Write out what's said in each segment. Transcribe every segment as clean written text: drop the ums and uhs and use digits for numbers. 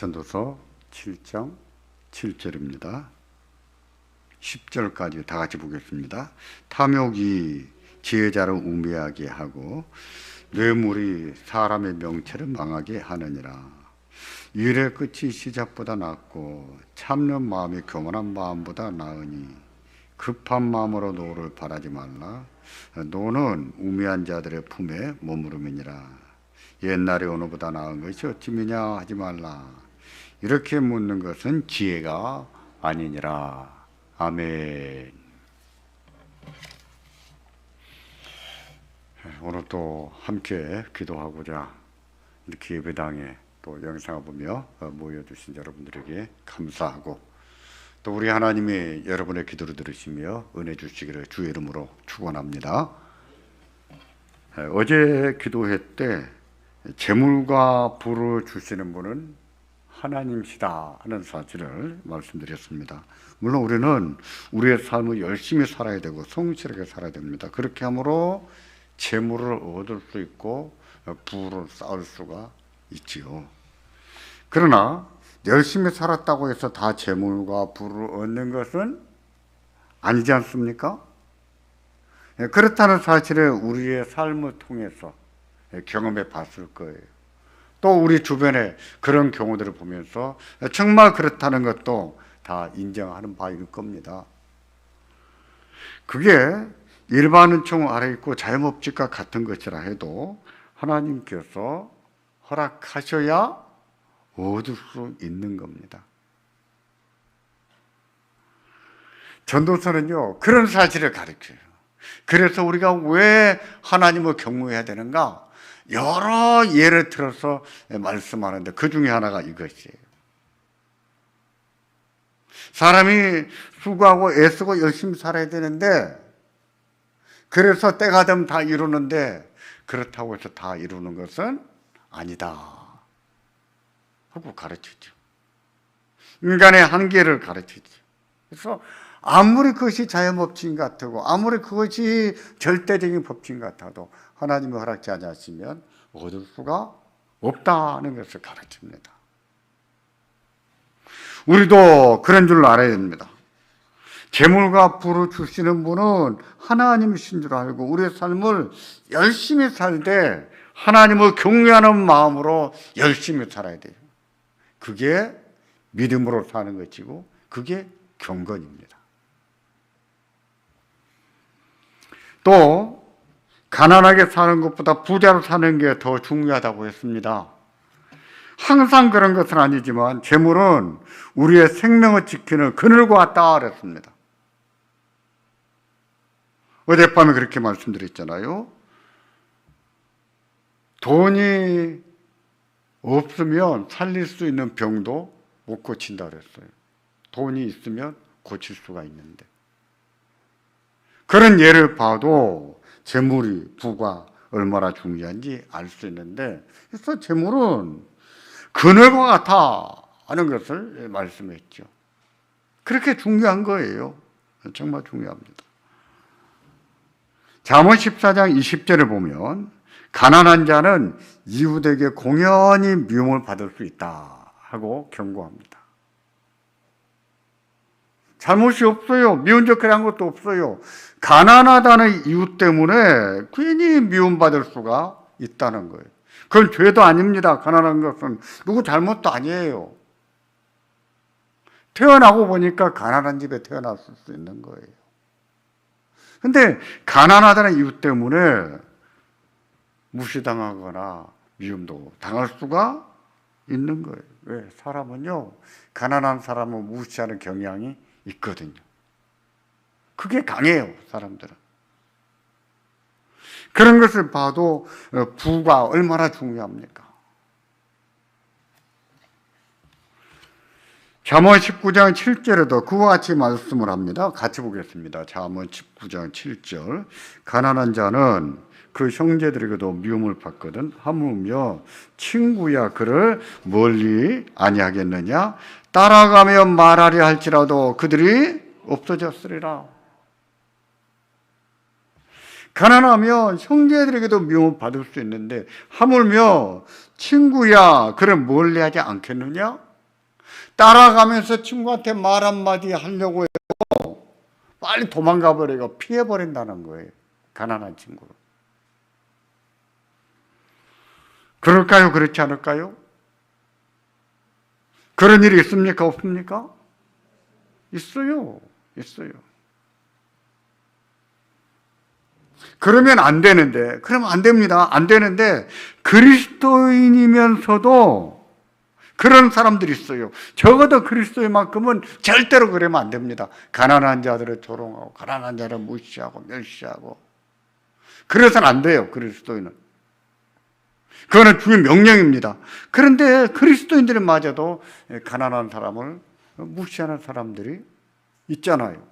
전도서 7장 7절입니다. 10절까지 다 같이 보겠습니다. 탐욕이 지혜자를 우매하게 하고 뇌물이 사람의 명체를 망하게 하느니라. 일의 끝이 시작보다 낫고 참는 마음이 교만한 마음보다 나으니 급한 마음으로 노를 바라지 말라. 노는 우매한 자들의 품에 머무름이니라. 옛날에 오늘보다 나은 것이 어찌미냐 하지 말라. 이렇게 묻는 것은 지혜가 아니니라. 아멘. 오늘 또 함께 기도하고자 이렇게 예배당에 또 영상을 보며 모여주신 여러분들에게 감사하고, 또 우리 하나님이 여러분의 기도를 들으시며 은혜 주시기를 주의 이름으로 축원합니다. 어제 기도회 때 재물과 부를 주시는 분은 하나님이시다 하는 사실을 말씀드렸습니다. 물론 우리는 우리의 삶을 열심히 살아야 되고 성실하게 살아야 됩니다. 그렇게 함으로 재물을 얻을 수 있고 부를 쌓을 수가 있지요. 그러나 열심히 살았다고 해서 다 재물과 부를 얻는 것은 아니지 않습니까? 그렇다는 사실을 우리의 삶을 통해서 경험해 봤을 거예요. 또 우리 주변에 그런 경우들을 보면서 정말 그렇다는 것도 다 인정하는 바일 겁니다. 그게 일반 은총 아래 있고 자영업직과 같은 것이라 해도 하나님께서 허락하셔야 얻을 수 있는 겁니다. 전도서는요, 그런 사실을 가르쳐요. 그래서 우리가 왜 하나님을 경외해야 되는가? 여러 예를 들어서 말씀하는데 그 중에 하나가 이것이에요. 사람이 수고하고 애쓰고 열심히 살아야 되는데, 그래서 때가 되면 다 이루는데 그렇다고 해서 다 이루는 것은 아니다 하고 가르치죠. 인간의 한계를 가르치죠. 그래서 아무리 그것이 자연법칙 같고 아무리 그것이 절대적인 법칙 같아도 하나님이 허락지 않으시면 얻을 수가 없다는 것을 가르칩니다. 우리도 그런 줄 알아야 됩니다. 재물과 부를 주시는 분은 하나님이신 줄 알고 우리의 삶을 열심히 살되 하나님을 경외하는 마음으로 열심히 살아야 돼요. 그게 믿음으로 사는 것이고 그게 경건입니다. 또 가난하게 사는 것보다 부자로 사는 게 더 중요하다고 했습니다. 항상 그런 것은 아니지만 재물은 우리의 생명을 지키는 그늘과 같다 그랬습니다. 어젯밤에 그렇게 말씀드렸잖아요. 돈이 없으면 살릴 수 있는 병도 못 고친다 그랬어요. 돈이 있으면 고칠 수가 있는데, 그런 예를 봐도 재물이, 부가 얼마나 중요한지 알 수 있는데, 그래서 재물은 그늘과 같아 하는 것을 말씀했죠. 그렇게 중요한 거예요. 정말 중요합니다. 잠언 14장 20절에 보면 가난한 자는 이웃에게 공연히 미움을 받을 수 있다 하고 경고합니다. 잘못이 없어요. 미운 짓을 한 것도 없어요. 가난하다는 이유 때문에 괜히 미움받을 수가 있다는 거예요. 그건 죄도 아닙니다. 가난한 것은 누구 잘못도 아니에요. 태어나고 보니까 가난한 집에 태어났을 수 있는 거예요. 근데 가난하다는 이유 때문에 무시당하거나 미움도 당할 수가 있는 거예요. 왜? 사람은요, 가난한 사람을 무시하는 경향이 있거든요. 그게 강해요, 사람들은. 그런 것을 봐도 부가 얼마나 중요합니까? 잠언 19장 7절에도 그와 같이 말씀을 합니다. 같이 보겠습니다. 잠언 19장 7절. 가난한 자는 그 형제들에게도 미움을 받거든 하물며 친구야 그를 멀리 아니하겠느냐? 따라가며 말하려 할지라도 그들이 없어졌으리라. 가난하면 형제들에게도 미움을 받을 수 있는데 하물며 친구야 그를 멀리하지 않겠느냐? 따라가면서 친구한테 말 한마디 하려고 해도 빨리 도망가 버리고 피해 버린다는 거예요. 가난한 친구를. 그럴까요? 그렇지 않을까요? 그런 일이 있습니까? 없습니까? 있어요. 있어요. 그러면 안 되는데, 그러면 안 됩니다. 안 되는데, 그리스도인이면서도 그런 사람들이 있어요. 적어도 그리스도인만큼은 절대로 그러면 안 됩니다. 가난한 자들을 조롱하고, 가난한 자를 무시하고, 멸시하고. 그래서는 안 돼요, 그리스도인은. 그거는 주의 명령입니다. 그런데 그리스도인들마저도 가난한 사람을 무시하는 사람들이 있잖아요.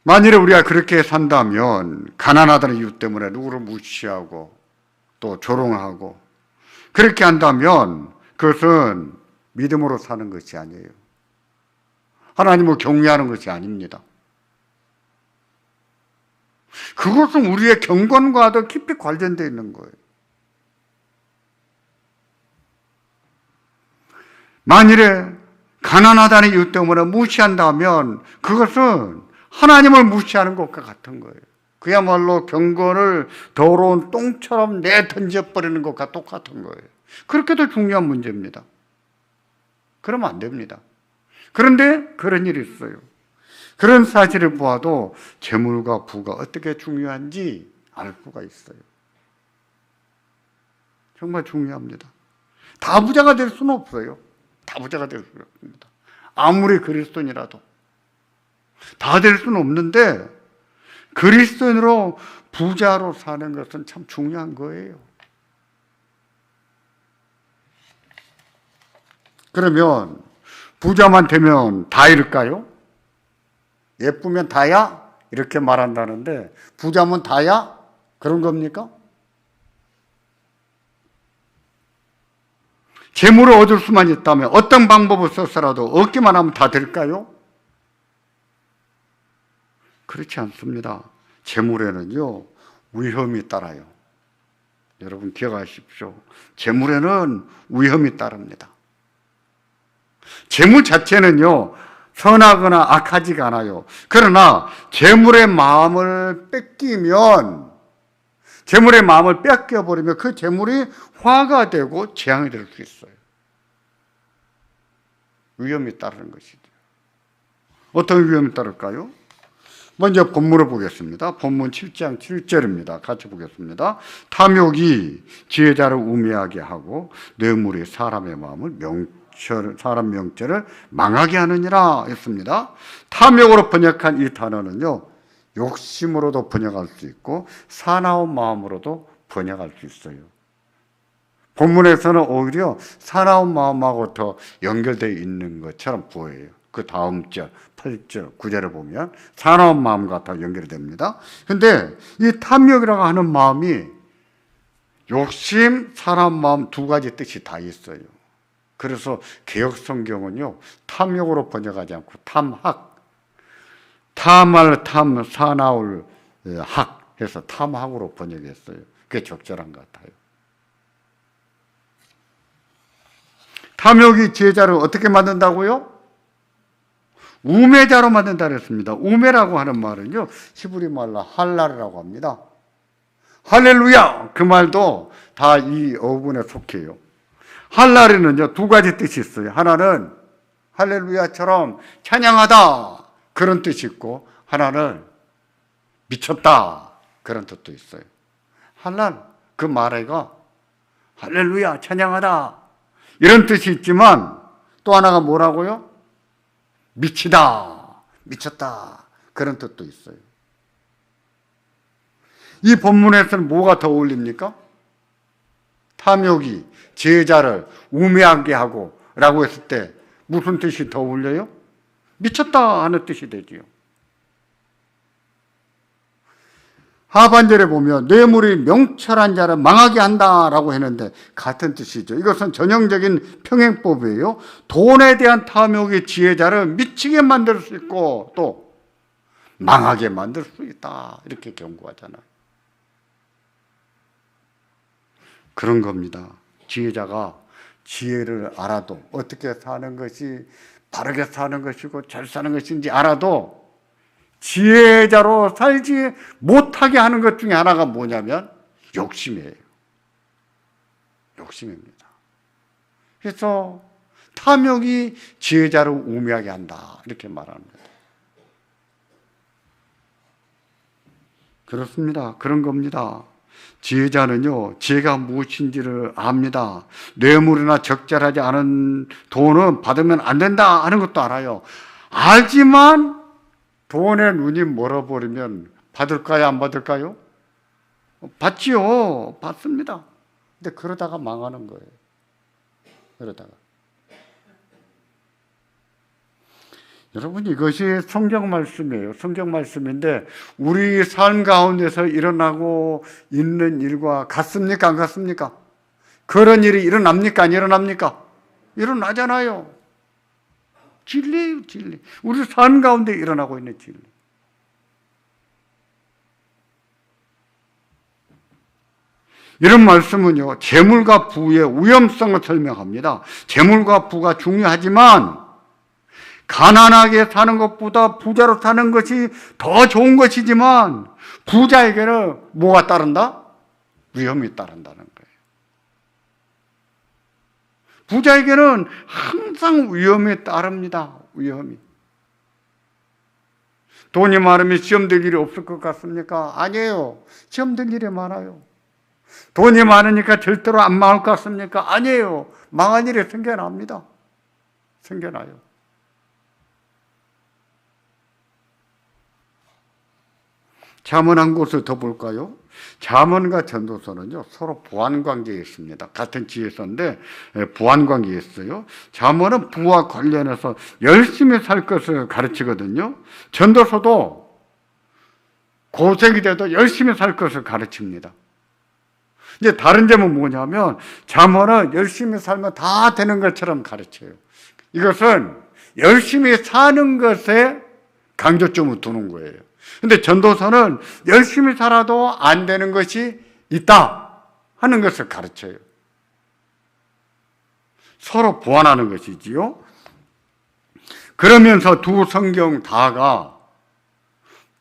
만일에 우리가 그렇게 산다면 가난하다는 이유 때문에 누구를 무시하고 또 조롱하고 그렇게 한다면 그것은 믿음으로 사는 것이 아니에요. 하나님을 경외하는 것이 아닙니다. 그것은 우리의 경건과도 깊이 관련되어 있는 거예요. 만일에 가난하다는 이유 때문에 무시한다면 그것은 하나님을 무시하는 것과 같은 거예요. 그야말로 경건을 더러운 똥처럼 내던져버리는 것과 똑같은 거예요. 그렇게도 중요한 문제입니다. 그러면 안 됩니다. 그런데 그런 일이 있어요. 그런 사실을 보아도 재물과 부가 어떻게 중요한지 알 수가 있어요. 정말 중요합니다. 다 부자가 될 수는 없어요. 다 부자가 될 수는 없습니다. 아무리 그리스도인이라도 다 될 수는 없는데 그리스도인으로 부자로 사는 것은 참 중요한 거예요. 그러면 부자만 되면 다일까요? 예쁘면 다야? 이렇게 말한다는데 부자면 다야? 그런 겁니까? 재물을 얻을 수만 있다면 어떤 방법을 써서라도 얻기만 하면 다 될까요? 그렇지 않습니다. 재물에는요 위험이 따라요. 여러분 기억하십시오. 재물에는 위험이 따릅니다. 재물 자체는요 선하거나 악하지가 않아요. 그러나 재물의 마음을 뺏기면, 재물의 마음을 뺏겨버리면 그 재물이 화가 되고 재앙이 될 수 있어요. 위험이 따르는 것이죠. 어떤 위험이 따를까요? 먼저 본문을 보겠습니다. 본문 7장 7절입니다. 같이 보겠습니다. 탐욕이 지혜자를 우매하게 하고 뇌물이 사람의 마음을 사람 명철을 망하게 하느니라 했습니다. 탐욕으로 번역한 이 단어는요 욕심으로도 번역할 수 있고 사나운 마음으로도 번역할 수 있어요. 본문에서는 오히려 사나운 마음하고 더 연결되어 있는 것처럼 보여요. 그 다음 절 8절 9절을 보면 사나운 마음과 더 연결이 됩니다. 그런데 이 탐욕이라고 하는 마음이 욕심, 사나운 마음 두 가지 뜻이 다 있어요. 그래서 개역 성경은요 탐욕으로 번역하지 않고 탐학, 탐할 탐, 사나울 학 해서 탐학으로 번역했어요. 그게 적절한 것 같아요. 탐욕이 지혜자를 어떻게 만든다고요? 우매자로 만든다 그랬습니다. 우매라고 하는 말은요 히브리 말로 할랄이라고 합니다. 할렐루야 그 말도 다 이 어분에 속해요. 할랄에는요 두 가지 뜻이 있어요. 하나는 할렐루야처럼 찬양하다 그런 뜻이 있고 하나는 미쳤다 그런 뜻도 있어요. 할랄 그 말에가 할렐루야 찬양하다 이런 뜻이 있지만 또 하나가 뭐라고요? 미치다 미쳤다 그런 뜻도 있어요. 이 본문에서는 뭐가 더 어울립니까? 탐욕이 제자를 우매하게 하고 라고 했을 때 무슨 뜻이 더 어울려요? 미쳤다 하는 뜻이 되지요. 하반절에 보면 뇌물이 명철한 자를 망하게 한다라고 했는데 같은 뜻이죠. 이것은 전형적인 평행법이에요. 돈에 대한 탐욕이 지혜자를 미치게 만들 수 있고 또 망하게 만들 수 있다 이렇게 경고하잖아요. 그런 겁니다. 지혜자가 지혜를 알아도 어떻게 사는 것이 바르게 사는 것이고 잘 사는 것인지 알아도 지혜자로 살지 못하게 하는 것 중에 하나가 뭐냐면 욕심이에요. 욕심입니다. 그래서 탐욕이 지혜자를 우매하게 한다 이렇게 말합니다. 그렇습니다. 그런 겁니다. 지혜자는요, 지혜가 무엇인지를 압니다. 뇌물이나 적절하지 않은 돈은 받으면 안 된다 하는 것도 알아요. 알지만 돈에 눈이 멀어버리면 받을까요, 안 받을까요? 받지요. 받습니다. 근데 그러다가 망하는 거예요. 그러다가. 여러분, 이것이 성경 말씀이에요. 성경 말씀인데 우리 삶 가운데서 일어나고 있는 일과 같습니까? 안 같습니까? 그런 일이 일어납니까? 안 일어납니까? 일어나잖아요. 진리예요, 진리. 우리 삶 가운데 일어나고 있는 진리. 이런 말씀은요, 재물과 부의 위험성을 설명합니다. 재물과 부가 중요하지만 가난하게 사는 것보다 부자로 사는 것이 더 좋은 것이지만 부자에게는 뭐가 따른다? 위험이 따른다는 거예요. 부자에게는 항상 위험이 따릅니다. 위험이. 돈이 많으면 시험 될 일이 없을 것 같습니까? 아니에요. 시험 될 일이 많아요. 돈이 많으니까 절대로 안 망할 것 같습니까? 아니에요. 망할 일이 생겨납니다. 생겨나요. 잠언 한 곳을 더 볼까요? 잠언과 전도서는요, 서로 보완관계에 있습니다. 같은 지혜서인데 보완관계에 있어요. 잠언은 부와 관련해서 열심히 살 것을 가르치거든요. 전도서도 고생이 돼도 열심히 살 것을 가르칩니다. 이제 다른 점은 뭐냐면 잠언은 열심히 살면 다 되는 것처럼 가르쳐요. 이것은 열심히 사는 것에 강조점을 두는 거예요. 근데 전도서는 열심히 살아도 안 되는 것이 있다 하는 것을 가르쳐요. 서로 보완하는 것이지요. 그러면서 두 성경 다가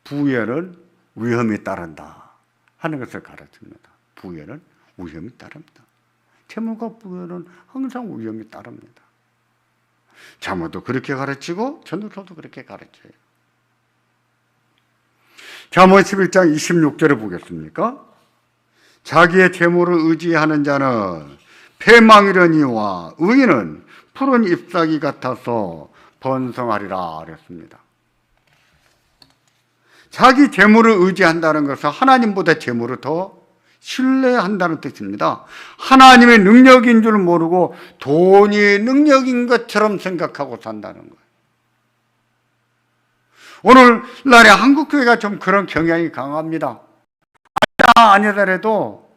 부에는 위험이 따른다 하는 것을 가르칩니다. 부에는 위험이 따릅니다. 재물과 부에는 항상 위험이 따릅니다. 잠언도 그렇게 가르치고 전도서도 그렇게 가르쳐요. 잠언 11장 26절을 보겠습니까? 자기의 재물을 의지하는 자는 패망이려니와 의인은 푸른 잎사귀 같아서 번성하리라 그랬습니다. 자기 재물을 의지한다는 것은 하나님보다 재물을 더 신뢰한다는 뜻입니다. 하나님의 능력인 줄 모르고 돈이 능력인 것처럼 생각하고 산다는 거예요. 오늘날의 한국교회가 좀 그런 경향이 강합니다. 아니더라도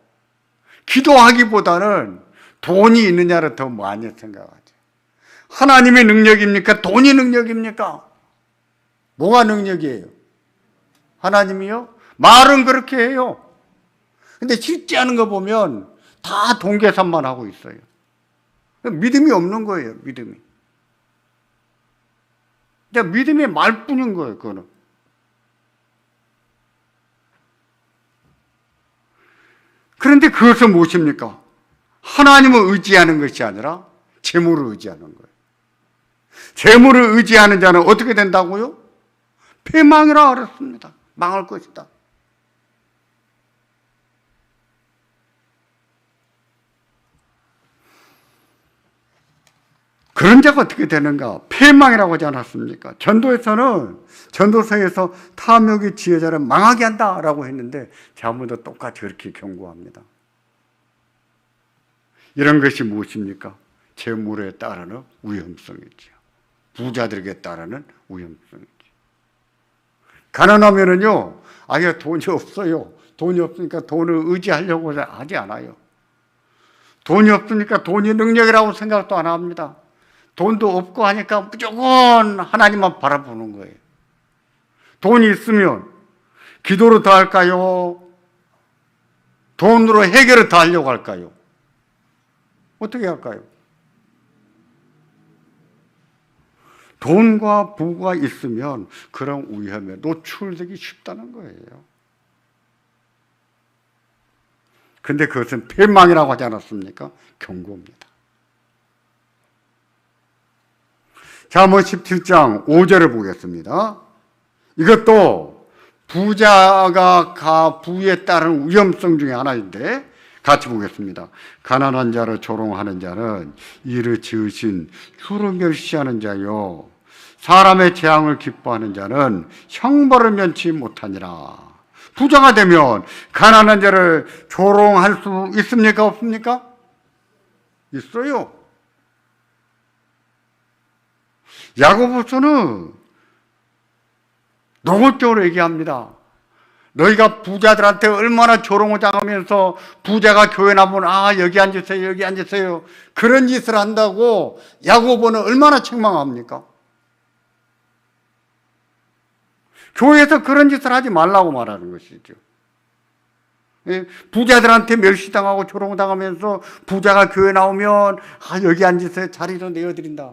기도하기보다는 돈이 있느냐를 더 많이 생각하죠. 하나님의 능력입니까? 돈이 능력입니까? 뭐가 능력이에요? 하나님이요? 말은 그렇게 해요. 근데 실제 하는 거 보면 다 돈 계산만 하고 있어요. 믿음이 없는 거예요, 믿음이. 믿음이 말뿐인 거예요, 그거는. 그런데 그것은 무엇입니까? 하나님을 의지하는 것이 아니라 재물을 의지하는 거예요. 재물을 의지하는 자는 어떻게 된다고요? 패망이라 그랬습니다. 망할 것이다. 그런 자가 어떻게 되는가? 패망이라고 하지 않았습니까? 전도서에서 탐욕이 지혜자를 망하게 한다라고 했는데 잠언도 똑같이 그렇게 경고합니다. 이런 것이 무엇입니까? 재물에 따르는 위험성이지요. 부자들에게 따르는 위험성이지요. 가난하면은요, 아예 돈이 없어요. 돈이 없으니까 돈을 의지하려고 하지 않아요. 돈이 없으니까 돈이 능력이라고 생각도 안 합니다. 돈도 없고 하니까 무조건 하나님만 바라보는 거예요. 돈이 있으면 기도를 더 할까요? 돈으로 해결을 더 하려고 할까요? 어떻게 할까요? 돈과 부가 있으면 그런 위험에 노출되기 쉽다는 거예요. 근데 그것은 패망이라고 하지 않았습니까? 경고입니다. 잠언 17장 5절을 보겠습니다. 이것도 부자가 부에 따른 위험성 중에 하나인데 같이 보겠습니다. 가난한 자를 조롱하는 자는 이를 지으신 주를 멸시하는 자요, 사람의 재앙을 기뻐하는 자는 형벌을 면치 못하니라. 부자가 되면 가난한 자를 조롱할 수 있습니까? 없습니까? 있어요. 야고보서는 노골적으로 얘기합니다. 너희가 부자들한테 얼마나 조롱을 당하면서 부자가 교회 나오면 여기 앉으세요, 여기 앉으세요, 그런 짓을 한다고 야고보는 얼마나 책망합니까? 교회에서 그런 짓을 하지 말라고 말하는 것이죠. 부자들한테 멸시당하고 조롱당하면서 부자가 교회 나오면 여기 앉으세요, 자리도 내어드린다.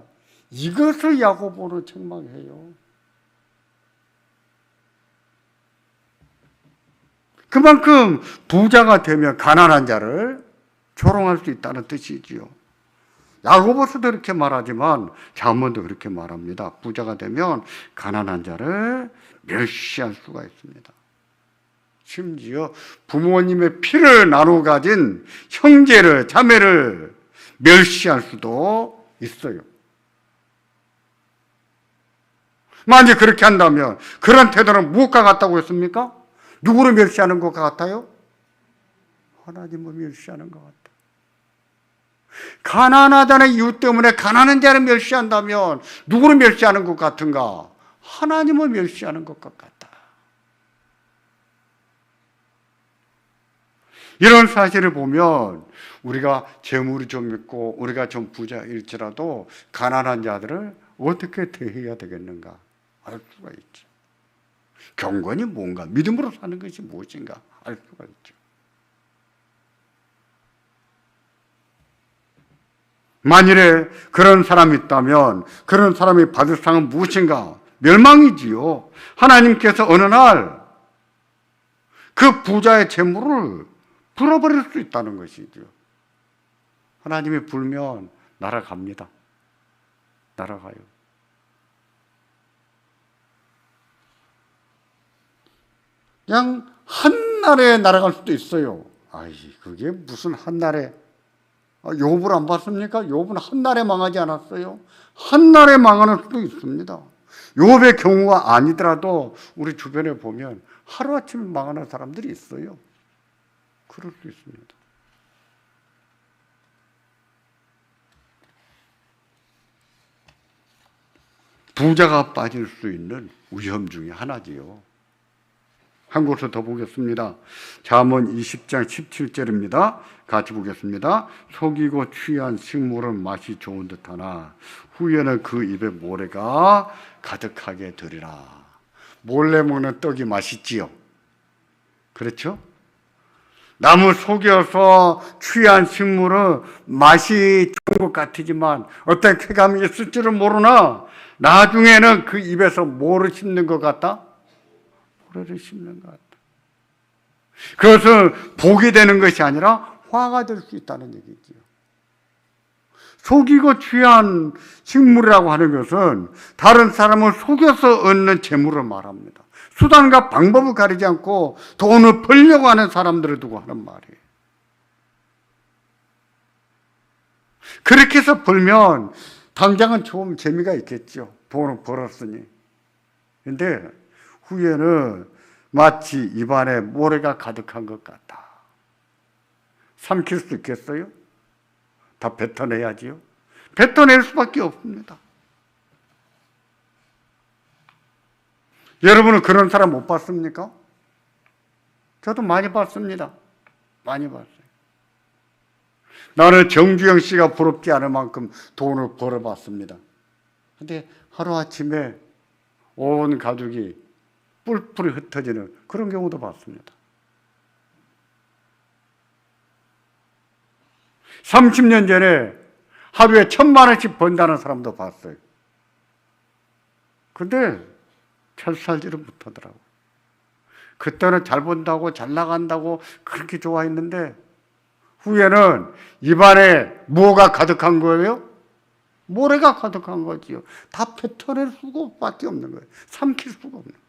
이것을 야고보는 책망해요. 그만큼 부자가 되면 가난한 자를 조롱할 수 있다는 뜻이지요. 야고보서도 그렇게 말하지만 잠언도 그렇게 말합니다. 부자가 되면 가난한 자를 멸시할 수가 있습니다. 심지어 부모님의 피를 나누어 가진 형제를, 자매를 멸시할 수도 있어요. 만약 그렇게 한다면 그런 태도는 무엇과 같다고 했습니까? 누구를 멸시하는 것 같아요? 하나님을 멸시하는 것 같아요. 가난하다는 이유 때문에 가난한 자를 멸시한다면 누구를 멸시하는 것 같은가? 하나님을 멸시하는 것 같다. 이런 사실을 보면 우리가 재물이 좀 있고 우리가 좀 부자일지라도 가난한 자들을 어떻게 대해야 되겠는가 알 수가 있죠. 경건이 뭔가, 믿음으로 사는 것이 무엇인가 알 수가 있죠. 만일에 그런 사람이 있다면 그런 사람이 받을 상은 무엇인가? 멸망이지요. 하나님께서 어느 날 그 부자의 재물을 불어버릴 수 있다는 것이죠. 하나님이 불면 날아갑니다. 날아가요. 그냥 한날에 날아갈 수도 있어요. 그게 무슨 한날에, 욥을 안 봤습니까? 욥은 한날에 망하지 않았어요. 한날에 망하는 수도 있습니다. 욥의 경우가 아니더라도 우리 주변에 보면 하루아침에 망하는 사람들이 있어요. 그럴 수 있습니다. 부자가 빠질 수 있는 위험 중에 하나지요. 한 곳을 더 보겠습니다. 잠언 20장 17절입니다. 같이 보겠습니다. 속이고 취한 식물은 맛이 좋은 듯하나 후에는 그 입에 모래가 가득하게 되리라. 몰래 먹는 떡이 맛있지요. 그렇죠? 남을 속여서 취한 식물은 맛이 좋은 것 같지만 어떤 쾌감이 있을 줄은 모르나 나중에는 그 입에서 뭐를 씹는 것 같다? 모래를 씹는 것 같다. 그것은 복이 되는 것이 아니라 화가 될 수 있다는 얘기지요. 속이고 취한 식물이라고 하는 것은 다른 사람을 속여서 얻는 재물을 말합니다. 수단과 방법을 가리지 않고 돈을 벌려고 하는 사람들을 두고 하는 말이에요. 그렇게 해서 벌면 당장은 좀 재미가 있겠죠. 돈을 벌었으니. 근데 후에는 마치 입안에 모래가 가득한 것 같다. 삼킬 수 있겠어요? 다 뱉어내야지요. 뱉어낼 수밖에 없습니다. 여러분은 그런 사람 못 봤습니까? 저도 많이 봤습니다. 많이 봤어요. 나는 정주영 씨가 부럽지 않을 만큼 돈을 벌어봤습니다. 근데 하루아침에 온 가족이 뿔뿔이 흩어지는 그런 경우도 봤습니다. 30년 전에 하루에 1,000만 원씩 번다는 사람도 봤어요. 근데 잘 살지를 못하더라고요. 그때는 잘 번다고 잘 나간다고 그렇게 좋아했는데 후에는 입안에 뭐가 가득한 거예요? 모래가 가득한 거지요. 다 뱉어낼 수밖에 없는 거예요. 삼킬 수가 없는 거예요.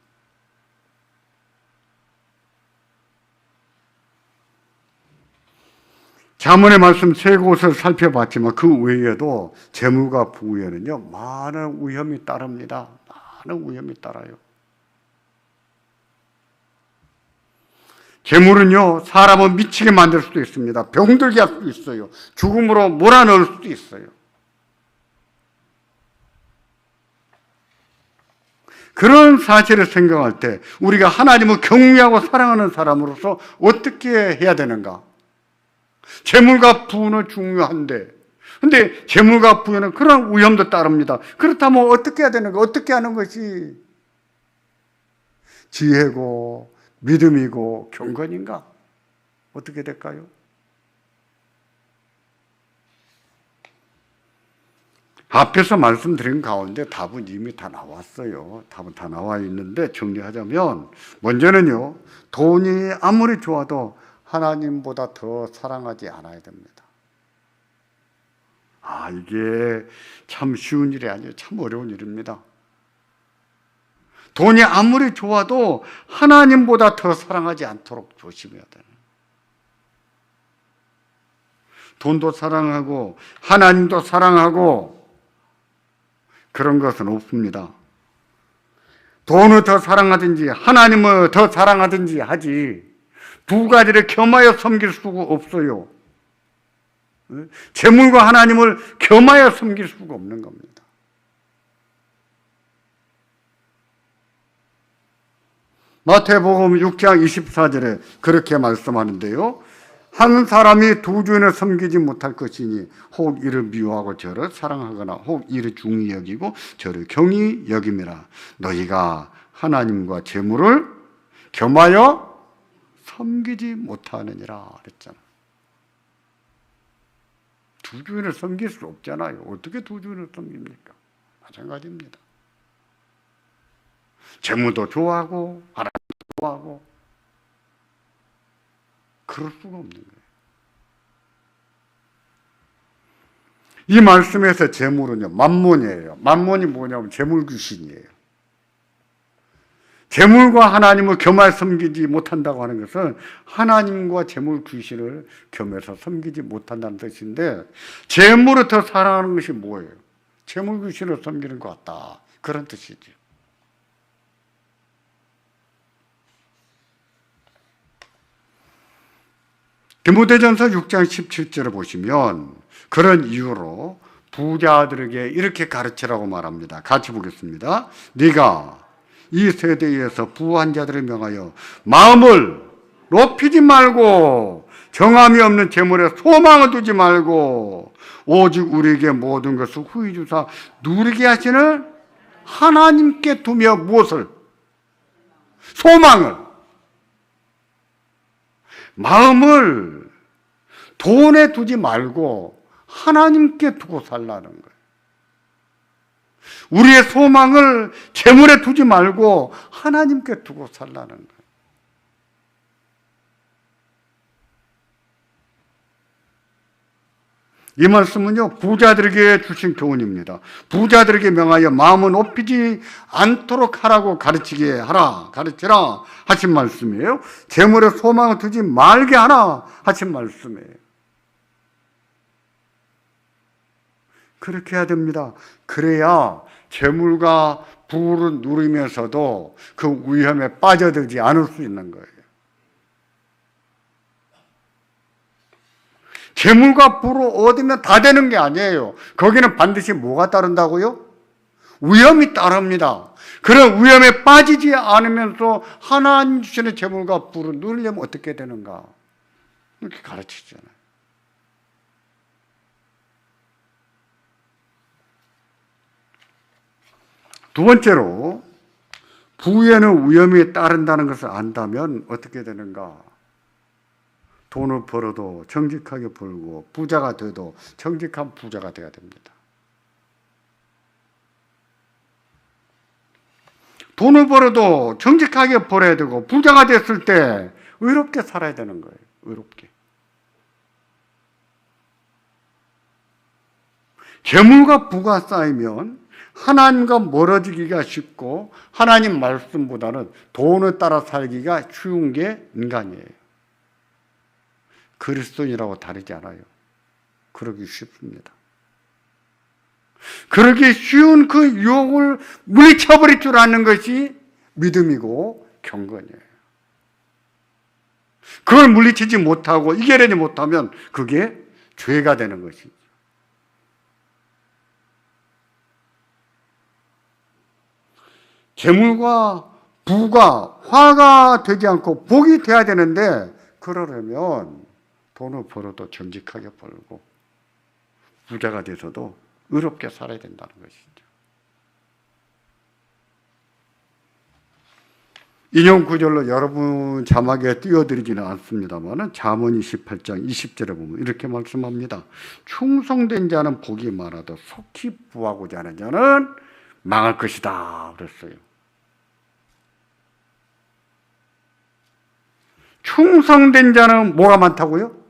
잠언의 말씀 세 곳을 살펴봤지만 그 외에도 재물과 부에는요 많은 위험이 따릅니다. 많은 위험이 따라요. 재물은요 사람을 미치게 만들 수도 있습니다. 병들게 할 수도 있어요. 죽음으로 몰아넣을 수도 있어요. 그런 사실을 생각할 때 우리가 하나님을 경외하고 사랑하는 사람으로서 어떻게 해야 되는가? 재물과 부는 중요한데, 근데 재물과 부에는 그런 위험도 따릅니다. 그렇다면 어떻게 해야 되는가? 어떻게 하는 것이 지혜고 믿음이고 경건인가? 어떻게 될까요? 앞에서 말씀드린 가운데 답은 이미 다 나왔어요. 답은 다 나와 있는데 정리하자면 먼저는요, 돈이 아무리 좋아도 하나님보다 더 사랑하지 않아야 됩니다. 이게 참 쉬운 일이 아니에요. 참 어려운 일입니다. 돈이 아무리 좋아도 하나님보다 더 사랑하지 않도록 조심해야 돼요. 돈도 사랑하고 하나님도 사랑하고 그런 것은 없습니다. 돈을 더 사랑하든지 하나님을 더 사랑하든지 하지 두 가지를 겸하여 섬길 수가 없어요. 재물과 하나님을 겸하여 섬길 수가 없는 겁니다. 마태복음 6장 24절에 그렇게 말씀하는데요. 한 사람이 두 주인을 섬기지 못할 것이니 혹 이를 미워하고 저를 사랑하거나 혹 이를 중히 여기고 저를 경히 여김이라. 너희가 하나님과 재물을 겸하여 섬기지 못하느니라 그랬잖아. 두 주인을 섬길 수 없잖아요. 어떻게 두 주인을 섬깁니까? 마찬가지입니다. 재물도 좋아하고 하나님도 좋아하고 그럴 수가 없는 거예요. 이 말씀에서 재물은요, 만몬이에요. 만몬이 뭐냐면 재물 귀신이에요. 재물과 하나님을 겸하여 섬기지 못한다고 하는 것은 하나님과 재물 귀신을 겸해서 섬기지 못한다는 뜻인데, 재물을 더 사랑하는 것이 뭐예요? 재물 귀신을 섬기는 것 같다. 그런 뜻이죠. 디모데전서 6장 17절을 보시면 그런 이유로 부자들에게 이렇게 가르치라고 말합니다. 같이 보겠습니다. 네가 이 세대에서 부한 자들을 명하여 마음을 높이지 말고 정함이 없는 재물에 소망을 두지 말고 오직 우리에게 모든 것을 후히 주사 누리게 하시는 하나님께 두며 무엇을? 소망을. 마음을 돈에 두지 말고 하나님께 두고 살라는 거예요. 우리의 소망을 재물에 두지 말고 하나님께 두고 살라는 거예요. 이 말씀은요, 부자들에게 주신 교훈입니다. 부자들에게 명하여 마음을 높이지 않도록 하라고 가르치라 하신 말씀이에요. 재물에 소망을 두지 말게 하라 하신 말씀이에요. 그렇게 해야 됩니다. 그래야 재물과 부를 누리면서도 그 위험에 빠져들지 않을 수 있는 거예요. 재물과 부를 얻으면 다 되는 게 아니에요. 거기는 반드시 뭐가 따른다고요? 위험이 따릅니다. 그런 위험에 빠지지 않으면서 하나님 주시는 재물과 부를 누리려면 어떻게 되는가? 이렇게 가르치잖아요. 두 번째로, 부에는 위험이 따른다는 것을 안다면 어떻게 되는가? 돈을 벌어도 정직하게 벌고 부자가 돼도 정직한 부자가 돼야 됩니다. 돈을 벌어도 정직하게 벌어야 되고 부자가 됐을 때 의롭게 살아야 되는 거예요. 의롭게. 재물과 부가 쌓이면 하나님과 멀어지기가 쉽고 하나님 말씀보다는 돈을 따라 살기가 쉬운 게 인간이에요. 그리스도인이라고 다르지 않아요. 그러기 쉽습니다. 그러기 쉬운 그 유혹을 물리쳐버릴 줄 아는 것이 믿음이고 경건이에요. 그걸 물리치지 못하고 이겨내지 못하면 그게 죄가 되는 것이죠. 재물과 부가 화가 되지 않고 복이 돼야 되는데 그러려면 돈을 벌어도 정직하게 벌고 부자가 돼서도 의롭게 살아야 된다는 것이죠. 인용 구절로 여러분 자막에 띄워드리지는 않습니다만 잠언 28장 20절에 보면 이렇게 말씀합니다. 충성된 자는 복이 많아도 속히 부하고자 하는 자는 망할 것이다 그랬어요. 충성된 자는 뭐가 많다고요?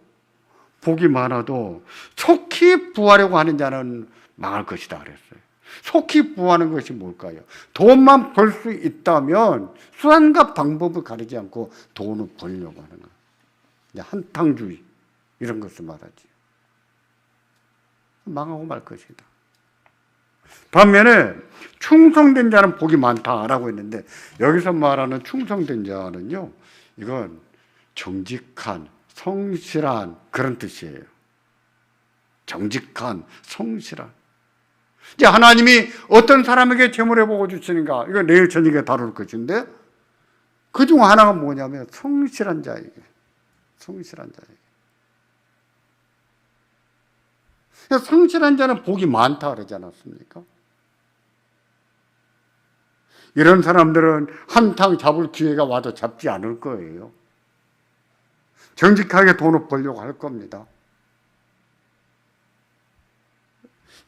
복이 많아도 속히 부하려고 하는 자는 망할 것이다 그랬어요. 속히 부하는 것이 뭘까요? 돈만 벌 수 있다면 수단과 방법을 가리지 않고 돈을 벌려고 하는 거예요. 한탕주의 이런 것을 말하지. 망하고 말 것이다. 반면에 충성된 자는 복이 많다라고 했는데 여기서 말하는 충성된 자는요, 이건 정직한, 성실한 그런 뜻이에요. 정직한, 성실한. 이제 하나님이 어떤 사람에게 재물의 복을 주시는가, 이거 내일 저녁에 다룰 것인데 그 중 하나가 뭐냐면 성실한 자에게, 성실한 자에게. 성실한 자는 복이 많다 그러지 않았습니까? 이런 사람들은 한탕 잡을 기회가 와도 잡지 않을 거예요. 정직하게 돈을 벌려고 할 겁니다.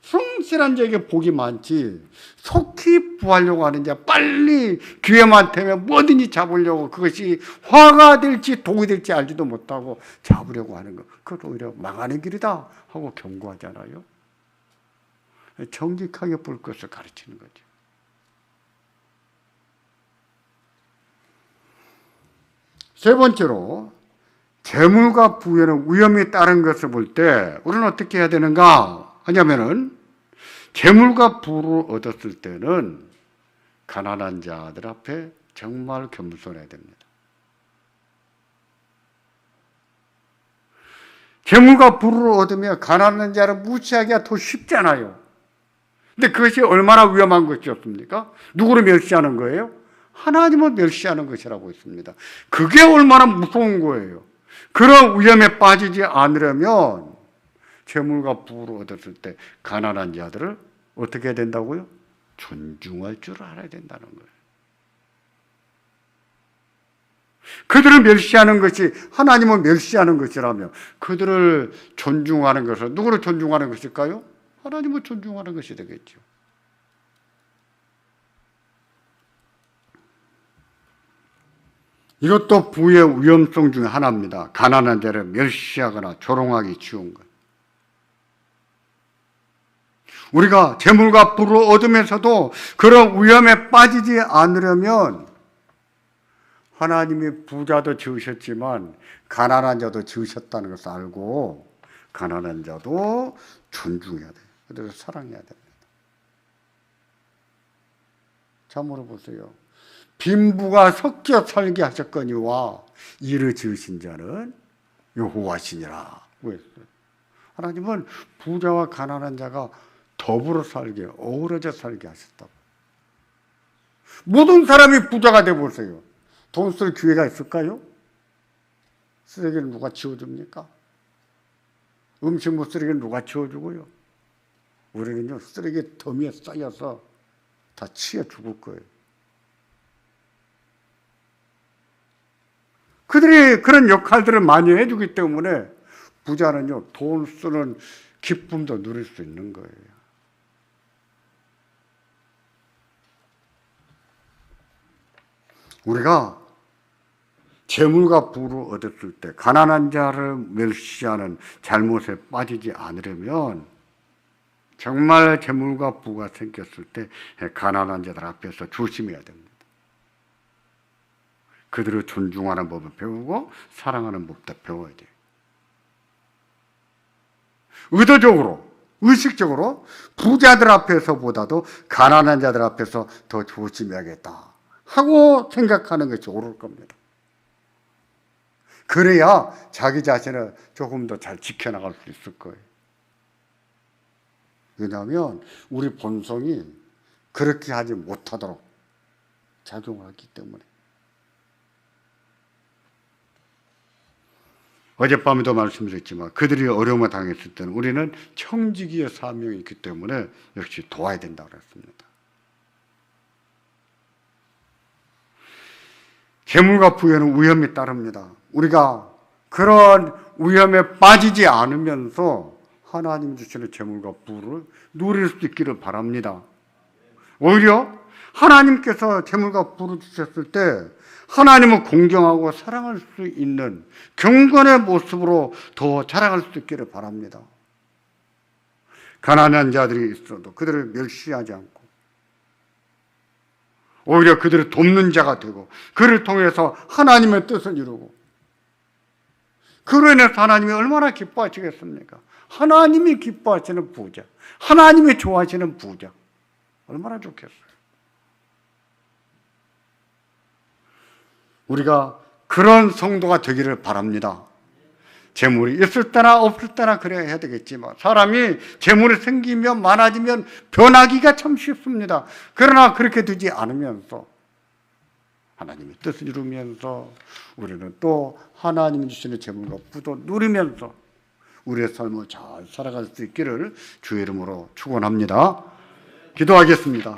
성실한 자에게 복이 많지 속히 부하려고 하는 자, 빨리 기회만 되면 뭐든지 잡으려고, 그것이 화가 될지 독이 될지 알지도 못하고 잡으려고 하는 것, 그건 오히려 망하는 길이다 하고 경고하잖아요. 정직하게 벌 것을 가르치는 거죠. 세 번째로 재물과 부에는 위험이 따른 것을 볼 때 우리는 어떻게 해야 되는가 하냐면은, 재물과 부를 얻었을 때는 가난한 자들 앞에 정말 겸손해야 됩니다. 재물과 부를 얻으면 가난한 자를 무시하기가 더 쉽잖아요. 근데 그것이 얼마나 위험한 것이었습니까? 누구를 멸시하는 거예요? 하나님을 멸시하는 것이라고 했습니다. 그게 얼마나 무서운 거예요. 그런 위험에 빠지지 않으려면 재물과 부를 얻었을 때 가난한 자들을 어떻게 해야 된다고요? 존중할 줄 알아야 된다는 거예요. 그들을 멸시하는 것이 하나님을 멸시하는 것이라면 그들을 존중하는 것은 누구를 존중하는 것일까요? 하나님을 존중하는 것이 되겠죠. 이것도 부의 위험성 중에 하나입니다. 가난한 자를 멸시하거나 조롱하기 쉬운 것. 우리가 재물과 부를 얻으면서도 그런 위험에 빠지지 않으려면 하나님이 부자도 지으셨지만 가난한 자도 지으셨다는 것을 알고 가난한 자도 존중해야 돼요. 그래서 사랑해야 됩니다. 자, 물어보세요. 빈부가 섞여 살게 하셨거니와 이를 지으신 자는 여호와시니라. 왜? 하나님은 부자와 가난한 자가 더불어 살게, 어우러져 살게 하셨다고. 모든 사람이 부자가 되어보세요. 돈 쓸 기회가 있을까요? 쓰레기를 누가 치워줍니까? 음식물 쓰레기를 누가 치워주고요? 우리는요, 쓰레기 더미에 쌓여서 다 치워 죽을 거예요. 그들이 그런 역할들을 많이 해주기 때문에 부자는요, 돈 쓰는 기쁨도 누릴 수 있는 거예요. 우리가 재물과 부를 얻었을 때 가난한 자를 멸시하는 잘못에 빠지지 않으려면 정말 재물과 부가 생겼을 때 가난한 자들 앞에서 조심해야 됩니다. 그들을 존중하는 법을 배우고 사랑하는 법도 배워야 돼요. 의도적으로, 의식적으로 부자들 앞에서보다도 가난한 자들 앞에서 더 조심해야겠다 하고 생각하는 것이 옳을 겁니다. 그래야 자기 자신을 조금 더 잘 지켜나갈 수 있을 거예요. 왜냐하면 우리 본성이 그렇게 하지 못하도록 작용하기 때문에. 어젯밤에도 말씀드렸지만 그들이 어려움을 당했을 때는 우리는 청지기의 사명이 있기 때문에 역시 도와야 된다고 그랬습니다. 재물과 부에는 위험이 따릅니다. 우리가 그런 위험에 빠지지 않으면서 하나님 주시는 재물과 부를 누릴 수 있기를 바랍니다. 오히려 하나님께서 재물과 부를 주셨을 때 하나님을 공경하고 사랑할 수 있는 경건의 모습으로 더 자라갈 수 있기를 바랍니다. 가난한 자들이 있어도 그들을 멸시하지 않고 오히려 그들을 돕는 자가 되고 그를 통해서 하나님의 뜻을 이루고 그로 인해서 하나님이 얼마나 기뻐하시겠습니까? 하나님이 기뻐하시는 부자, 하나님이 좋아하시는 부자, 얼마나 좋겠어요. 우리가 그런 성도가 되기를 바랍니다. 재물이 있을 때나 없을 때나 그래야 해야 되겠지만 사람이 재물이 생기면 많아지면 변하기가 참 쉽습니다. 그러나 그렇게 되지 않으면서 하나님의 뜻을 이루면서 우리는 또 하나님이 주시는 재물과 부도 누리면서 우리의 삶을 잘 살아갈 수 있기를 주의 이름으로 축원합니다. 기도하겠습니다.